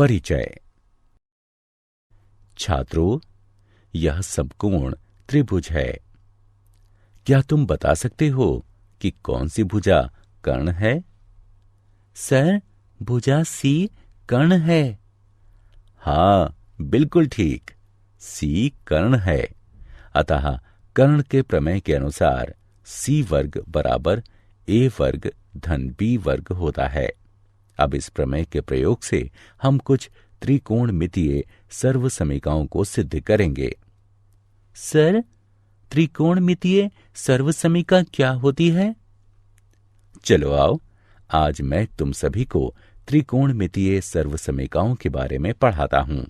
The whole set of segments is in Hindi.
परिचय। छात्रों, यह समकोण त्रिभुज है। क्या तुम बता सकते हो कि कौन सी भुजा कर्ण है? सर, भुजा सी कर्ण है। हाँ, बिल्कुल ठीक, सी कर्ण है। अतः कर्ण के प्रमेय के अनुसार सी वर्ग बराबर ए वर्ग धन बी वर्ग होता है। अब इस प्रमेय के प्रयोग से हम कुछ त्रिकोणमितीय सर्वसमीकाओं को सिद्ध करेंगे। सर, त्रिकोणमितीय सर्वसमीका क्या होती है? चलो आओ, आज मैं तुम सभी को त्रिकोणमितीय सर्वसमीकाओं के बारे में पढ़ाता हूं।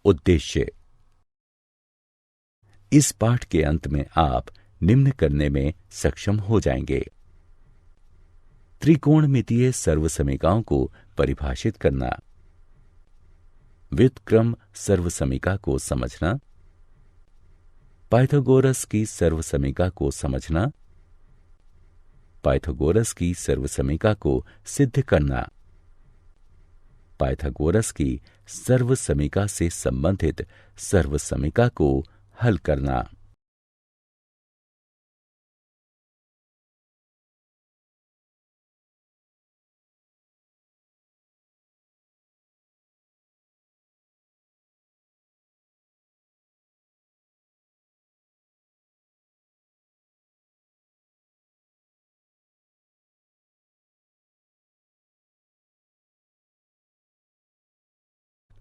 उद्देश्य। इस पाठ के अंत में आप निम्न करने में सक्षम हो जाएंगे। त्रिकोणमितीय सर्वसमीकाओं को परिभाषित करना, व्युत्क्रम सर्वसमीका को समझना, पाइथागोरस की सर्वसमीका को समझना, पाइथागोरस की सर्वसमीका को सिद्ध करना, पाइथागोरस की सर्वसमीका से संबंधित सर्वसमीका को हल करना।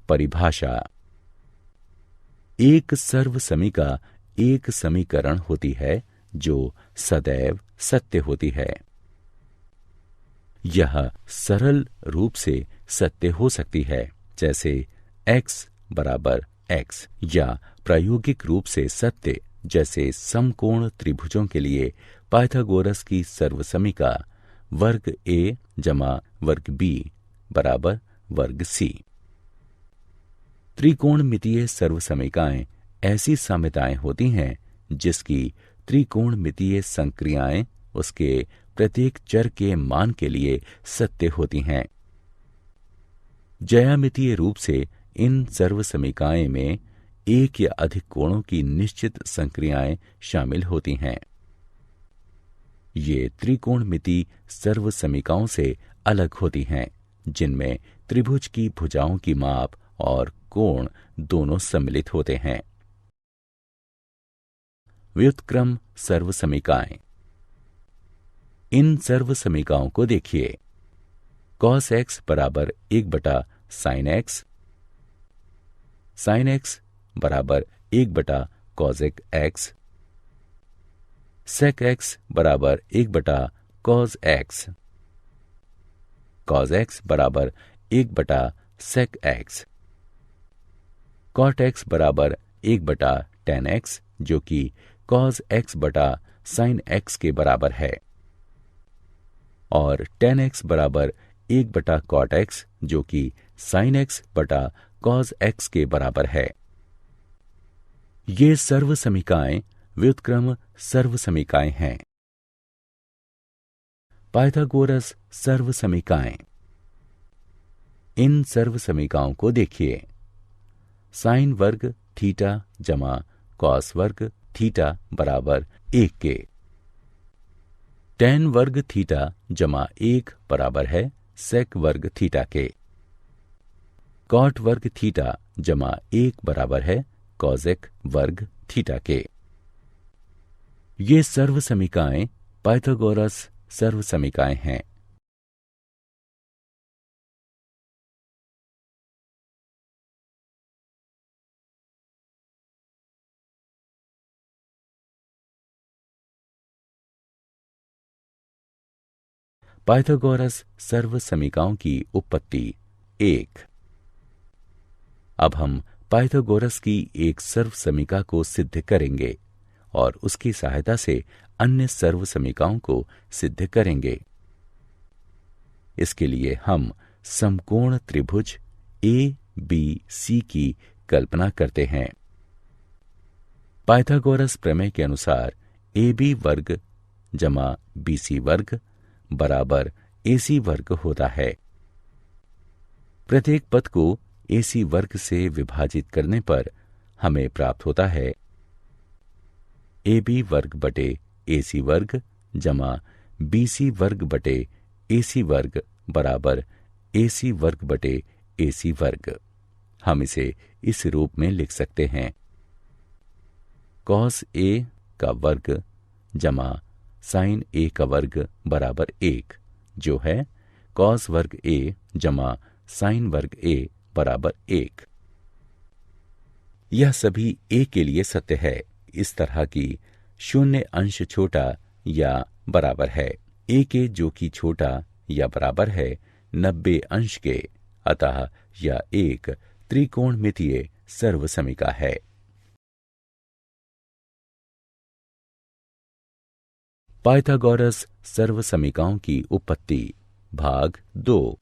परिभाषा। एक सर्वसमीका एक समीकरण होती है जो सदैव सत्य होती है। यह सरल रूप से सत्य हो सकती है, जैसे x बराबर x, या प्रायोगिक रूप से सत्य, जैसे समकोण त्रिभुजों के लिए पाइथागोरस की सर्वसमीका वर्ग a जमा वर्ग b बराबर वर्ग c। त्रिकोणमितीय सर्वसमीकाएं ऐसी साम्यताएं होती हैं जिसकी त्रिकोणमितीय संक्रियाएं उसके प्रत्येक चर के मान के लिए सत्य होती हैं। ज्यामितीय रूप से इन सर्वसमीकाएं में एक या अधिक कोणों की निश्चित संक्रियाएं शामिल होती हैं। ये त्रिकोणमिति सर्वसमीकाओं से अलग होती हैं, जिनमें त्रिभुज की भुजाओं की माप और कोण दोनों सम्मिलित होते हैं। व्युत्क्रम सर्वसमीकाएं। इन सर्वसमीकाओं को देखिए। cos x बराबर 1 sin x, sin x बराबर 1 cosec x, sec x बराबर 1 cos x, cos x बराबर 1 sec x, cot x बराबर 1 tan x, जो कि cos x sin x के बराबर है, और tan x बराबर 1 cot x, जो कि sin x cos x के बराबर है। ये सर्वसमीकाएं व्युत्क्रम सर्वसमीकाएं हैं। पाइथागोरस सर्वसमीकाएं। इन सर्वसमीकाओं को देखिए। साइन वर्ग थीटा जमा कॉस वर्ग थीटा बराबर 1 के, टैन वर्ग थीटा जमा 1 बराबर है सेक वर्ग थीटा के, कॉट वर्ग थीटा जमा 1 बराबर है कॉजेक वर्ग थीटा के। ये सर्वसमीकाएं पाइथागोरस सर्वसमीकाएं हैं। पाइथागोरस सर्वसमीकाओं की उत्पत्ति 1। अब हम पाइथागोरस की एक सर्वसमीका को सिद्ध करेंगे और उसकी सहायता से अन्य सर्वसमीकाओं को सिद्ध करेंगे। इसके लिए हम समकोण त्रिभुज ए बी सी की कल्पना करते हैं। पाइथागोरस प्रमेय के अनुसार ए बी वर्ग जमा बी सी वर्ग बराबर ए सी वर्ग होता है। प्रत्येक पद को ए सी वर्ग से विभाजित करने पर हमें प्राप्त होता है ए बी वर्ग बटे ए सी वर्ग जमा बी सी वर्ग बटे ए सी वर्ग बराबर ए सी वर्ग बटे ए सी वर्ग। हम इसे इस रूप में लिख सकते हैं कॉस ए का वर्ग जमा साइन ए का वर्ग बराबर 1, जो है कॉस वर्ग ए जमा साइन वर्ग ए बराबर 1। यह सभी ए के लिए सत्य है। इस तरह की शून्य अंश छोटा या बराबर है ए के, जो कि छोटा या बराबर है 90 अंश के। अतः यह एक त्रिकोणमितीय सर्वसमिका है। पाइथागोरस सर्वसमिकाओं की उत्पत्ति भाग 2।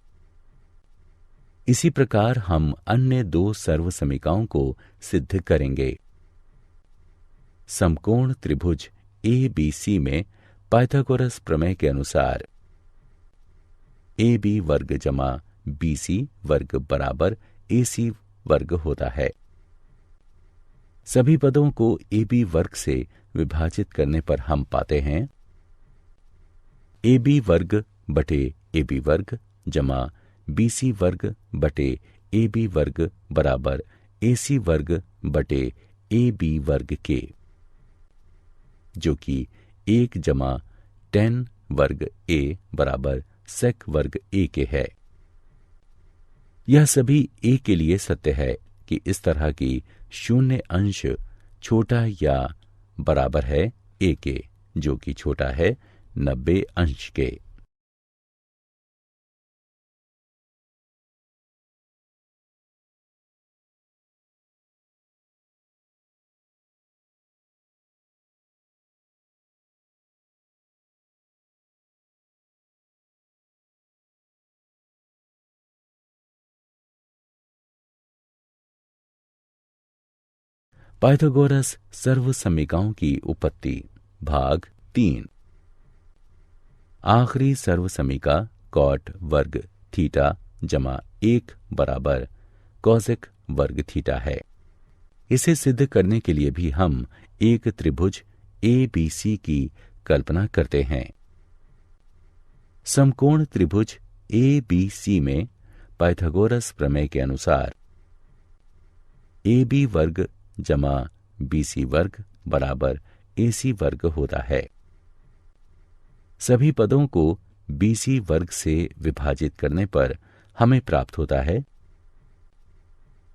इसी प्रकार हम अन्य 2 सर्वसमिकाओं को सिद्ध करेंगे। समकोण त्रिभुज ए बी सी में पाइथागोरस प्रमेय के अनुसार ए बी वर्ग जमा बी सी वर्ग बराबर ए सी वर्ग होता है। सभी पदों को ए बी वर्ग से विभाजित करने पर हम पाते हैं ए बी वर्ग बटे ए बी वर्ग जमा बी सी वर्ग बटे ए बी वर्ग बराबर ए सी वर्ग बटे ए बी वर्ग के, जो कि 1 जमा tan वर्ग ए बराबर sec वर्ग ए के है। यह सभी ए के लिए सत्य है कि इस तरह की शून्य अंश छोटा या बराबर है ए के, जो कि छोटा है 90 अंश के। पाइथागोरस सर्वसमिकाओं की उत्पत्ति भाग 3। आखिरी सर्वसमिका कॉट वर्ग थीटा जमा 1 बराबर कॉसेक वर्ग थीटा है। इसे सिद्ध करने के लिए भी हम एक त्रिभुज ए बी सी की कल्पना करते हैं। समकोण त्रिभुज ए बी सी में पाइथागोरस प्रमेय के अनुसार ए बी वर्ग जमा बी सी वर्ग बराबर ए सी वर्ग होता है। सभी पदों को बी सी वर्ग से विभाजित करने पर हमें प्राप्त होता है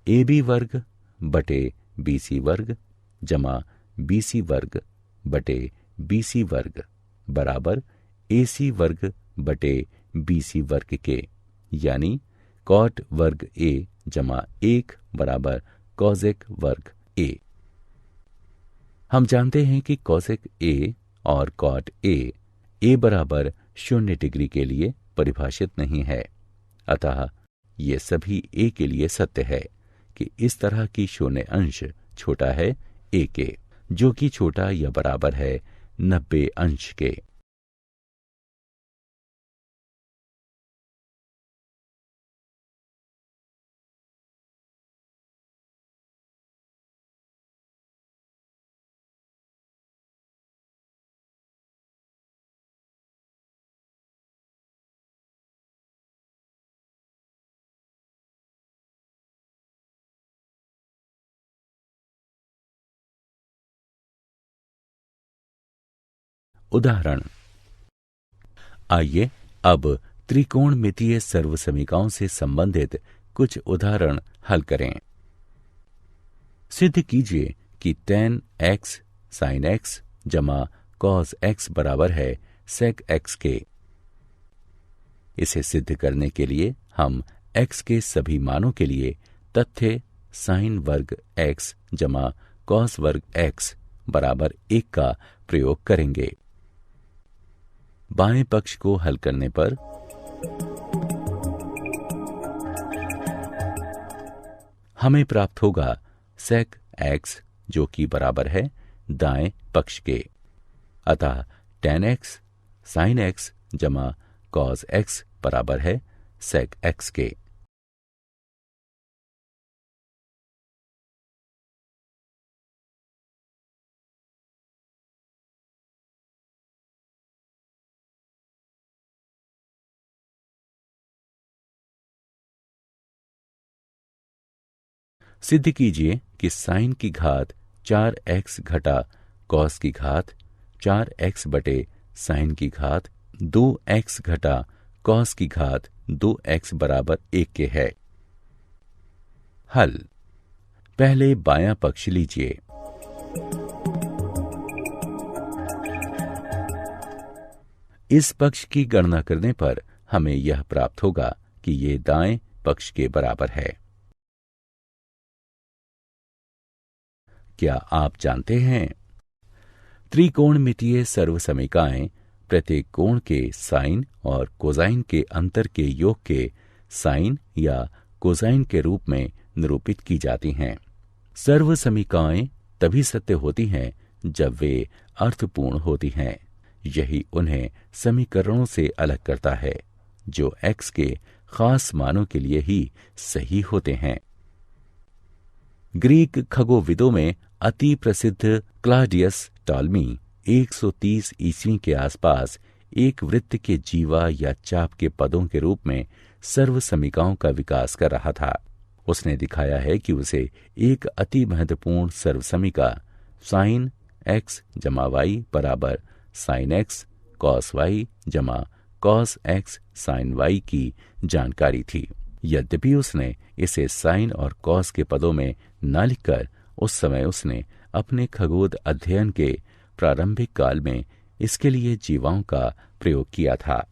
ए बी वर्ग बटे बी सी वर्ग जमा बी सी वर्ग बटे बी सी वर्ग बराबर ए सी वर्ग बटे बी सी वर्ग के, यानी कॉट वर्ग ए जमा 1 बराबर कॉसेक वर्ग ए। हम जानते हैं कि कॉसेक ए और कॉट ए बराबर 0 डिग्री के लिए परिभाषित नहीं है। अतः ये सभी ए के लिए सत्य है कि इस तरह की शून्य अंश छोटा है ए के, जो कि छोटा या बराबर है 90 अंश के। उदाहरण। आइए अब त्रिकोणमितीय सर्वसमीकाओं से संबंधित कुछ उदाहरण हल करें। सिद्ध कीजिए कि tan x sin x जमा cos x बराबर है sec x के। इसे सिद्ध करने के लिए हम x के सभी मानों के लिए तथ्य sin वर्ग x जमा cos वर्ग x बराबर 1 का प्रयोग करेंगे। बाएं पक्ष को हल करने पर हमें प्राप्त होगा सेक एक्स जो कि बराबर है दाएं पक्ष के। अतः tan x sin x जमा cos x बराबर है sec x के। सिद्ध कीजिए कि साइन की घात 4x घटा कॉस की घात 4x बटे साइन की घात 2x घटा कॉस की घात 2x बराबर 1 के है। हल। पहले बायां पक्ष लीजिए। इस पक्ष की गणना करने पर हमें यह प्राप्त होगा कि ये दाएं पक्ष के बराबर है। क्या आप जानते हैं त्रिकोणमितीय सर्वसमीकाएं प्रत्येक कोण के साइन और कोसाइन के अंतर के योग के साइन या कोसाइन के रूप में निरूपित की जाती हैं। सर्वसमीकाएं तभी सत्य होती हैं जब वे अर्थपूर्ण होती हैं। यही उन्हें समीकरणों से अलग करता है जो x के खास मानों के लिए ही सही होते हैं। ग्रीक खगोविदों में अति प्रसिद्ध क्लाडियस टॉलमी 130 ईस्वी के आसपास एक वृत्त के जीवा या चाप के पदों के रूप में सर्वसमीकाओं का विकास कर रहा था। उसने दिखाया है कि उसे एक अति महत्वपूर्ण सर्वसमीका साइन एक्स जमा वाई बराबर साइन एक्स कॉस वाई जमा कॉस एक्स साइन वाई की जानकारी थी। यद्यपि उसने इसे साइन और कॉस के पदों में न लिखकर उस समय उसने अपने खगोल अध्ययन के प्रारंभिक काल में इसके लिए जीवाओं का प्रयोग किया था।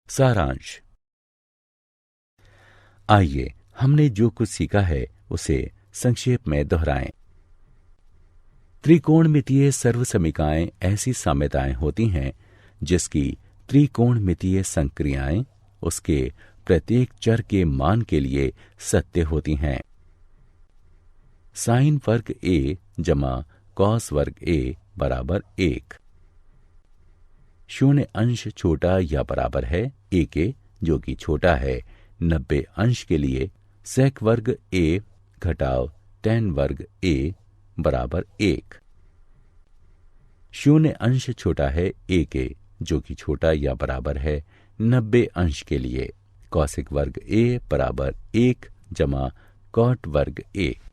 सारांश। आइए हमने जो कुछ सीखा है उसे संक्षेप में दोहराएं। त्रिकोणमितीय सर्वसमीकाएं ऐसी साम्यताएं होती हैं जिसकी त्रिकोणमितीय संक्रियाएं उसके प्रत्येक चर के मान के लिए सत्य होती हैं। साइन वर्ग a जमा कॉस वर्ग a बराबर 1। शून्य अंश छोटा या बराबर है a के जो कि छोटा है 90 अंश के लिए सेक वर्ग a घटाव tan वर्ग a बराबर 1। शून्य अंश छोटा है a के जो कि छोटा या बराबर है 90 अंश के लिए कॉसिक वर्ग a बराबर 1 जमा कॉट वर्ग a।